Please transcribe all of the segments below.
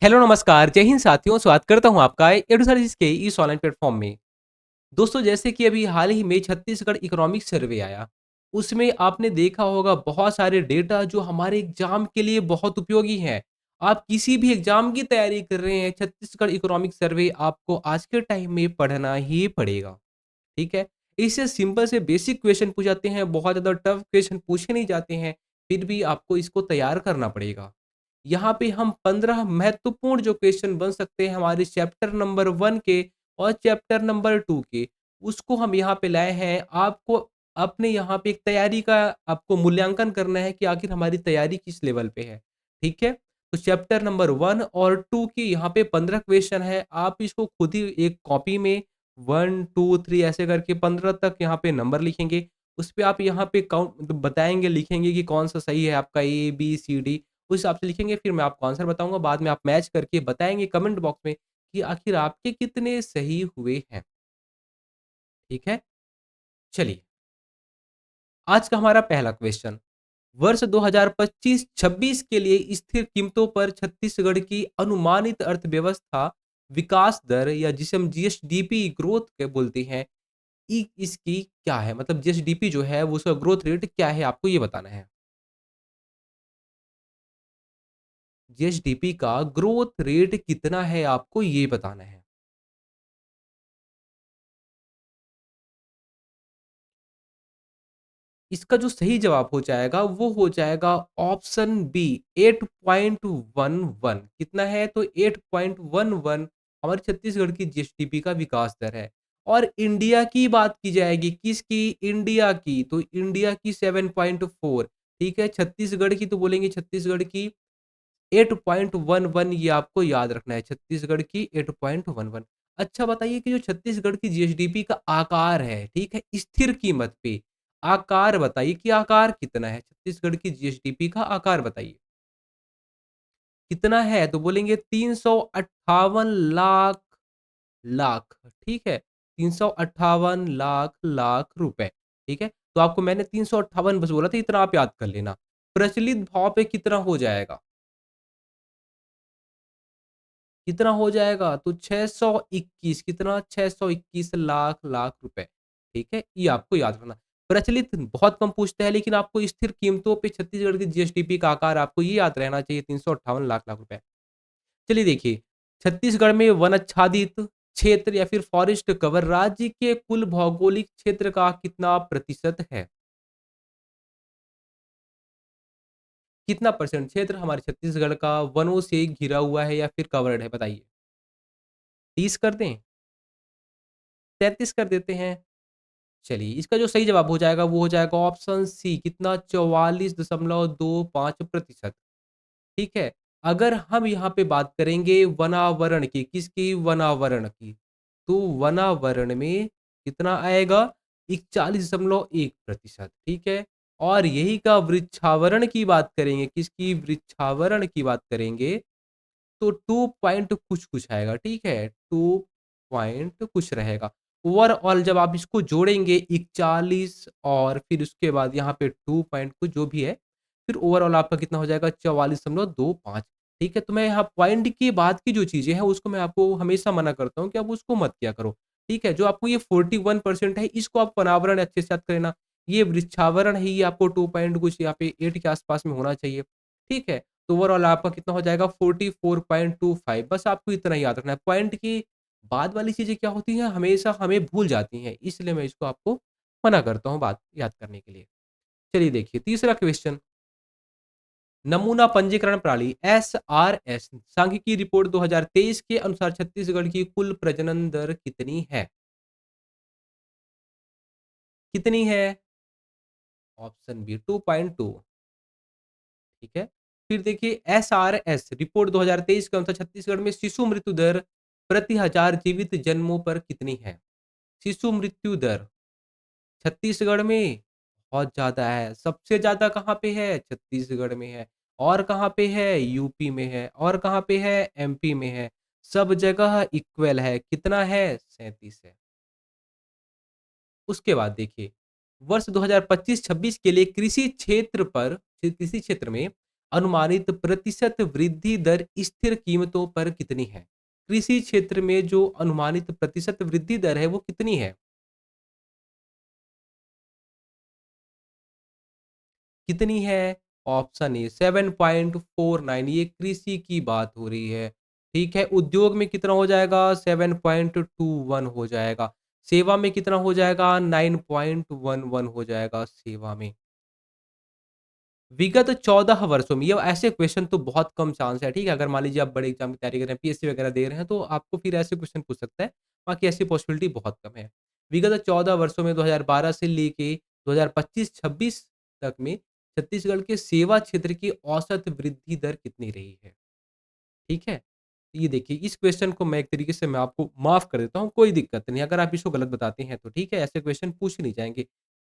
Hello नमस्कार, जय हिंद साथियों, स्वागत करता हूँ आपका ए टू ज़ेड के इस ऑनलाइन प्लेटफ़ॉर्म में। दोस्तों जैसे कि अभी हाल ही में छत्तीसगढ़ इकोनॉमिक सर्वे आया, उसमें आपने देखा होगा बहुत सारे डेटा जो हमारे एग्ज़ाम के लिए बहुत उपयोगी हैं। आप किसी भी एग्ज़ाम की तैयारी कर रहे हैं, छत्तीसगढ़ इकोनॉमिक सर्वे आपको आज के टाइम में पढ़ना ही पड़ेगा, ठीक है? इससे सिंपल से बेसिक क्वेश्चन पूछ जाते हैं, बहुत ज़्यादा टफ क्वेश्चन पूछे नहीं जाते हैं, फिर भी आपको इसको तैयार करना पड़ेगा। यहाँ पे हम 15 महत्वपूर्ण जो क्वेश्चन बन सकते हैं हमारे चैप्टर नंबर 1 के और चैप्टर नंबर 2 के, उसको हम यहाँ पे लाए हैं। आपको अपने यहाँ पे एक तैयारी का आपको मूल्यांकन करना है कि आखिर हमारी तैयारी किस लेवल पे है, ठीक है? तो चैप्टर नंबर 1 और 2 की यहाँ पे 15 क्वेश्चन है। आप इसको खुद ही एक कॉपी में 1, 2, 3 ऐसे करके 15 तक यहाँ पे नंबर लिखेंगे। उसपे आप यहाँ पे काउंट मतलब बताएँगे, लिखेंगे कि कौन-सा सही है आपका ए, बी, सी, डी उस हिसाब से लिखेंगे, फिर मैं आपको आंसर बताऊँगा। बाद में आप मैच करके बताएँगे कमेंट बॉक्स में कि आखिर आपके कितने सही हुए हैं, ठीक है? चलिए, आज का हमारा पहला क्वेश्चन, वर्ष 2025-26 के लिए स्थिर कीमतों पर छत्तीसगढ़ की अनुमानित अर्थव्यवस्था विकास दर या जिसे हम जीएसडीपी ग्रोथ के बोलते हैं, इसकी क्या है? मतलब जीएसडीपी जो है, वो उसका ग्रोथ रेट क्या है? आपको ये बताना है। जीएसडीपी का ग्रोथ रेट कितना है? आपको ये बताना है। इसका जो सही जवाब हो जाएगा, वो हो जाएगा ऑप्शन बी 8.11 कितना है? तो 8.11 हमारे छत्तीसगढ़ की जीएसडीपी का विकास दर है। और इंडिया की बात की जाएगी, किसकी? इंडिया की, तो इंडिया की 7.4 ठीक है? छत्तीसगढ़ की तो बोलेंगे छत्तीसगढ़ की 8.11 ये आपको याद रखना है, छत्तीसगढ़ की 8.11 अच्छा बताइए कि जो छत्तीसगढ़ की जीएसडीपी का आकार है, ठीक है? स्थिर कीमत पे आकार बताइए कि आकार कितना है? छत्तीसगढ़ की जीएसडीपी का आकार बताइए, कितना है? तो बोलेंगे 358 लाख लाख, ठीक है? 358 लाख लाख रुपए, ठीक है? तो आपको मैंने 358 बस बोला था, इतना आप याद कर लेना। प्रचलित भाव पे कितना हो जाएगा? कितना हो जाएगा? तो 621 कितना? 621 लाख लाख रुपए, ठीक है? ये आपको याद रखना। प्रचलित बहुत कम पूछते हैं लेकिन आपको स्थिर कीमतों पे छत्तीसगढ़ की जीएसडीपी का आकार आपको ये याद रहना चाहिए 358 लाख लाख रुपए। चलिए देखिए, छत्तीसगढ़ में वन आच्छादित क्षेत्र या फिर फॉरेस्ट कवर राज्य के कुल भौगोलिक क्षेत्र का कितना प्रतिशत है? कितना परसेंट क्षेत्र हमारे छत्तीसगढ़ का वनों से घिरा हुआ है या फिर कवर्ड है बताइए? 30 कर दें? 33 कर देते हैं? चलिए, इसका जो सही जवाब हो जाएगा वो हो जाएगा ऑप्शन सी कितना 44.25% ठीक है। अगर हम यहाँ पे बात करेंगे वनावरण की, किसकी? वनावरण की, तो वनावरण में कितना आएगा? 41.1% ठीक है। और यही का वृक्षावरण की बात करेंगे, किसकी? वृक्षावरण की बात करेंगे तो 2 पॉइंट कुछ-कुछ आएगा, ठीक है? 2 पॉइंट कुछ रहेगा। ओवरऑल जब आप इसको जोड़ेंगे 41 और फिर उसके बाद यहाँ पे 2 पॉइंट कुछ जो भी है, फिर ओवरऑल आपका कितना हो जाएगा 44.25 ठीक है? तो मैं यहाँ पॉइंट के बाद की जो चीज़ें हैं उसको मैं आपको हमेशा मना करता हूँ कि आप उसको मत किया करो, ठीक है? जो आपको ये 41% है इसको आप वनावरण अच्छे से याद कर लेना। ये वृक्षावरण है ये आपको 2 पॉइंट कुछ यहाँ पे 8 के आस-पास में होना चाहिए, ठीक है? तो ओवरऑल आपका कितना हो जाएगा 44.25 बस आपको इतना ही याद रखना है। पॉइंट के बाद वाली चीज़ें क्या होती हैं हमेशा हमें भूल जाती हैं, इसलिए मैं इसको आपको मना करता हूँ बात याद करने के लिए। चलिए देखिए तीसरा क्वेश्चन नमूना पंजीकरण प्रणाली एसआरएस सांख्यिकी रिपोर्ट 2023 के अनुसार छत्तीसगढ़ की कुल प्रजनन दर कितनी है? कितनी है? ऑप्शन बी 2.2 ठीक है। फिर देखिए एसआरएस रिपोर्ट 2023 के अनुसार छत्तीसगढ़ में शिशु मृत्यु दर प्रति हजार जीवित जन्मों पर कितनी है? शिशु मृत्यु दर छत्तीसगढ़ में बहुत ज़्यादा है। सबसे ज़्यादा कहाँ पे है? छत्तीसगढ़ में है। और कहाँ पे है? यूपी में है। और कहाँ पे है? एमपी में है। सब जगह इक्वल है। कितना है? 37 है। उसके बाद देखिए, वर्ष 2025-26 के लिए कृषि क्षेत्र में अनुमानित प्रतिशत वृद्धि दर स्थिर कीमतों पर कितनी है? कृषि क्षेत्र में जो अनुमानित प्रतिशत वृद्धि दर है वो कितनी है? कितनी है? ऑप्शन ए 7.49, ये कृषि की बात हो रही है। ठीक है, उद्योग में कितना हो जाएगा? 7.21 हो जाएगा। सेवा में कितना हो जाएगा? 9.11 हो जाएगा सेवा में। विगत 14 वर्षों में ये ऐसे क्वेश्चन तो बहुत कम चांस है, ठीक है? अगर मान लीजिए आप बड़े एग्ज़ाम की तैयारी कर रहे हैं, पीएससी वगैरह दे रहे हैं, तो आपको फिर ऐसे क्वेश्चन पूछ सकता है, बाकी ऐसी पॉसिबिलिटी बहुत कम है। विगत 14 वर्षों में 2012 से लेके 2025-26 तक में छत्तीसगढ़ के सेवा क्षेत्र की औसत वृद्धि दर कितनी रही है? ठीक है? ये देखिए, इस क्वेश्चन को मैं एक तरीके से मैं आपको माफ़ कर देता हूँ, कोई दिक्कत नहीं। अगर आप इसको गलत बताते हैं तो ठीक है, ऐसे क्वेश्चन पूछ नहीं जाएँगे।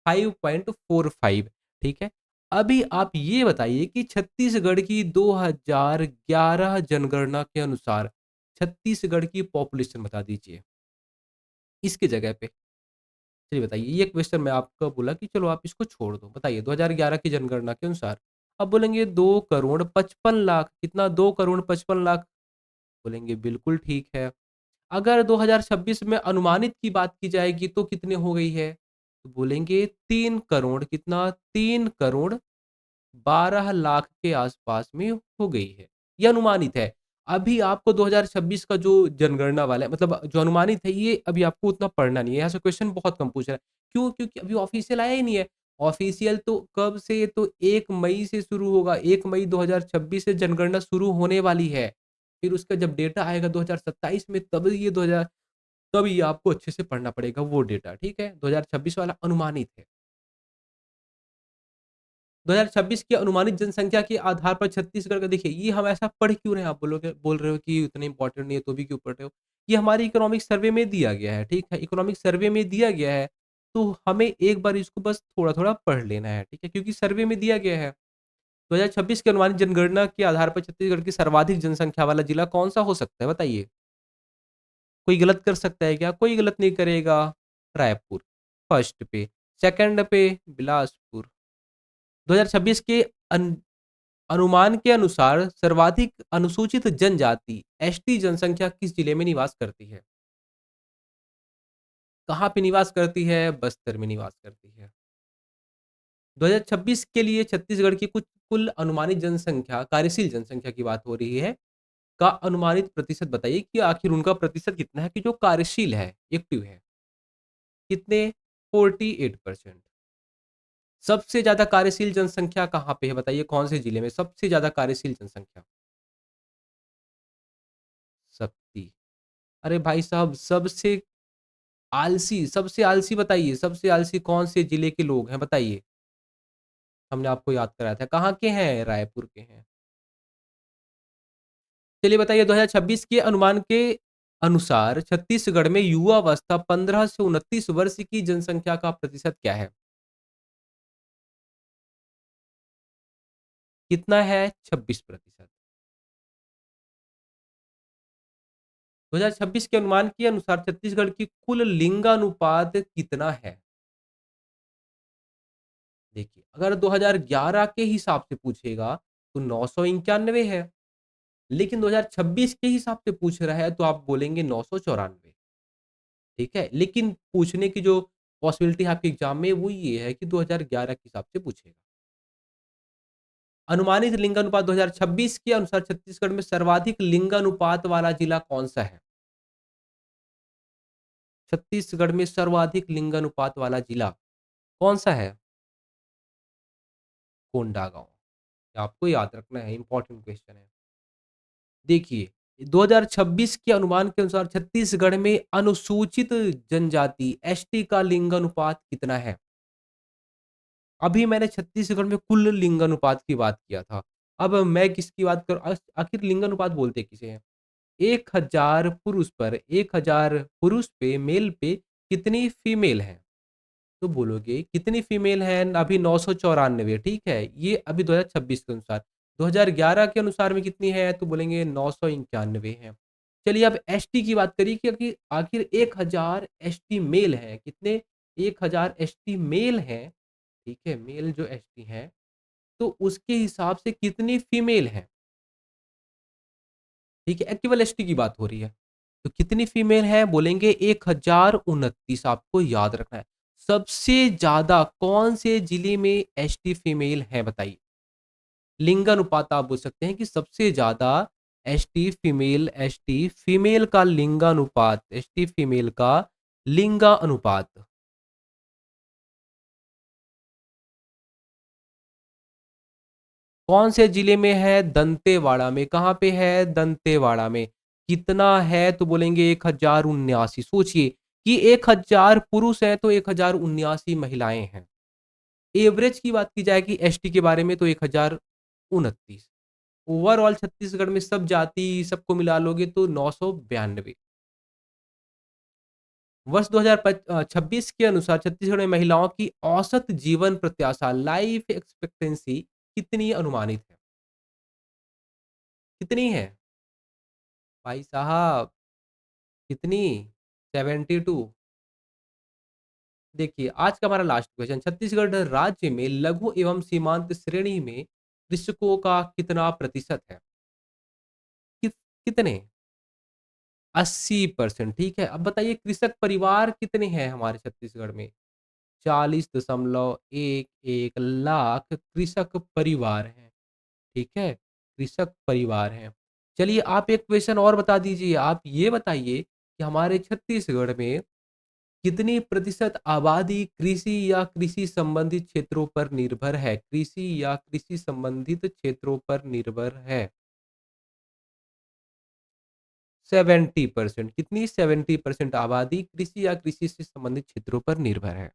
5.45, ठीक है? अभी आप ये बताइए कि छत्तीसगढ़ की 2011 जनगणना के अनुसार छत्तीसगढ़ की पॉपुलेशन बता दीजिए, इसकी जगह पे। चलिए बताइए, ये क्वेश्चन मैं आपको बोला कि चलो आप इसको छोड़ दो। बताइए 2011 की जनगणना के अनुसार आप बोलेंगे 2 करोड़ 55 लाख, कितना? 2 करोड़ 55 लाख बोलेंगे, बिल्कुल ठीक है। अगर 2026 में अनुमानित की बात की जाएगी तो कितने हो गई है? तो बोलेंगे 3 करोड़, कितना? 3 करोड़ 12 लाख के आसपास में हो गई है। ये अनुमानित है। अभी आपको 2026 का जो जनगणना वाला है, मतलब जो अनुमानित है, ये अभी आपको उतना पढ़ना नहीं है। यहाँ से क्वेश्चन बहुत कम पूछ रहा है। क्यों? क्योंकि अभी ऑफ़िशियल आया ही नहीं है। ऑफ़िशियल तो कब से? तो 1 मई से शुरू होगा। 1 मई 2026 से जनगणना शुरू होने वाली है। फिर उसका जब डेटा आएगा 2027 में, तब ये आपको अच्छे से पढ़ना पड़ेगा वो डेटा, ठीक है? 2026 वाला अनुमानित है। 2026 की अनुमानित जनसंख्या के आधार पर छत्तीसगढ़ का देखिए, ये हम ऐसा पढ़ क्यों रहे हैं? आप बोल रहे हो कि उतने इम्पोर्टेंट नहीं है तो भी क्यों पढ़ रहे हो? ये हमारे इकोनॉमिक सर्वे में दिया गया है, ठीक है? इकोनॉमिक सर्वे में दिया गया है, तो हमें एक बार इसको बस थोड़ा-थोड़ा पढ़ लेना है, ठीक है? क्योंकि सर्वे में दिया गया है। 2026 की अनुमानित जनगणना के आधार पर छत्तीसगढ़ की सर्वाधिक जनसंख्या वाला जिला कौन-सा हो सकता है बताइए? कोई गलत कर सकता है क्या? कोई गलत नहीं करेगा। रायपुर फर्स्ट पे, सेकंड पे बिलासपुर। 2026 के अनुमान के अनुसार सर्वाधिक अनुसूचित जनजाति एसटी जनसंख्या किस जिले में निवास करती है? कहाँ पे निवास करती है? बस्तर में निवास करती है। 2026 के लिए छत्तीसगढ़ की कुछ कुल अनुमानित जनसंख्या, कार्यशील जनसंख्या की बात हो रही है, का अनुमानित प्रतिशत बताइए कि आखिर उनका प्रतिशत कितना है कि जो कार्यशील है, एक्टिव है? कितने? 48%। सबसे ज़्यादा कार्यशील जनसंख्या कहाँ पे है बताइए, कौन से जिले में सबसे ज़्यादा कार्यशील जनसंख्या? शक्ति। अरे भाई साहब, सबसे आलसी बताइए, सबसे आलसी कौन से जिले के लोग हैं बताइए? हमने आपको याद कराया था, कहाँ के हैं? रायपुर के हैं। चलिए बताइए, 2026 के अनुमान के अनुसार छत्तीसगढ़ में युवा अवस्था 15 से 29 वर्ष की जनसंख्या का प्रतिशत क्या है? कितना है? 26%। 2026 के अनुमान के अनुसार छत्तीसगढ़ की कुल लिंगानुपात कितना है? देखिए, अगर 2011 के हिसाब से पूछेगा तो 991 है, लेकिन 2026 के हिसाब से पूछ रहा है तो आप बोलेंगे 994, ठीक है? लेकिन पूछने की जो पॉसिबिलिटी है आपके एग्ज़ाम में वो ये है कि 2011 के हिसाब से पूछेगा। अनुमानित लिंगानुपात 2026 के अनुसार छत्तीसगढ़ में सर्वाधिक लिंगानुपात वाला जिला कौन-सा है? छत्तीसगढ़ में सर्वाधिक लिंगानुपात वाला जिला कौन-सा है? कोंडागाँव। आपको याद रखना है, इम्पोर्टेंट क्वेश्चन है। देखिए, 2026 के अनुमान के अनुसार छत्तीसगढ़ में अनुसूचित जनजाति एसटी का लिंगानुपात कितना है? अभी मैंने छत्तीसगढ़ में कुल लिंगानुपात की बात किया था। अब मैं किसकी बात करूँ? आखिर लिंगानुपात बोलते किसे हैं? 1000 पुरुष पर 1000 पुरुष पे मेल पे कितनी फीमेल हैं? तो बोलोगे कितनी फीमेल हैं? अभी 994, ठीक है? ये अभी 2026 के अनुसार। 2011 के अनुसार में कितनी है? तो बोलेंगे 991 हैं। चलिए अब एसटी की बात करिए कि आखिर आखिर 1000 एसटी मेल हैं। कितने? 1000 एसटी मेल हैं, ठीक है? मेल जो एसटी हैं, तो उसके हिसाब से कितनी फीमेल हैं? ठीक है, केवल एसटी की बात हो रही है। तो कितनी फीमेल हैं? बोलेंगे 1029 आपको याद रखना है। सबसे ज़्यादा कौन से जिले में एसटी फीमेल हैं बताइए? लिंगानुपात आप बोल सकते हैं कि सबसे ज़्यादा एसटी फीमेल का लिंगानुपात, एसटी फीमेल का लिंगानुपात कौन से जिले में है? दंतेवाड़ा में। कहाँ पे है? दंतेवाड़ा में। कितना है? तो बोलेंगे 1079। सोचिए कि 1000 पुरुष हैं तो 1079 महिलाएँ हैं। एवरेज की बात की जाए कि एसटी के बारे में तो 1029। ओवरऑल छत्तीसगढ़ में सब जाति सबको मिला लोगे तो 992। वर्ष 26 के अनुसार छत्तीसगढ़ में महिलाओं की औसत जीवन प्रत्याशा लाइफ एक्सपेक्टेंसी कितनी अनुमानित है? कितनी है? भाई साहब कितनी? 72। देखिए आज का हमारा लास्ट क्वेश्चन छत्तीसगढ़ राज्य में लघु एवं सीमांत श्रेणी में कृषकों का कितना प्रतिशत है? कितने? 80% ठीक है। अब बताइए कृषक परिवार कितने हैं हमारे छत्तीसगढ़ में? 40.11 लाख कृषक परिवार हैं, ठीक है? कृषक परिवार हैं। चलिए आप एक क्वेश्चन और बता दीजिए, आप ये बताइए कि हमारे छत्तीसगढ़ में कितनी प्रतिशत आबादी कृषि या कृषि संबंधित क्षेत्रों पर निर्भर है? कृषि या कृषि संबंधित क्षेत्रों पर निर्भर है? 70% कितनी? 70% आबादी कृषि या कृषि से संबंधित क्षेत्रों पर निर्भर है।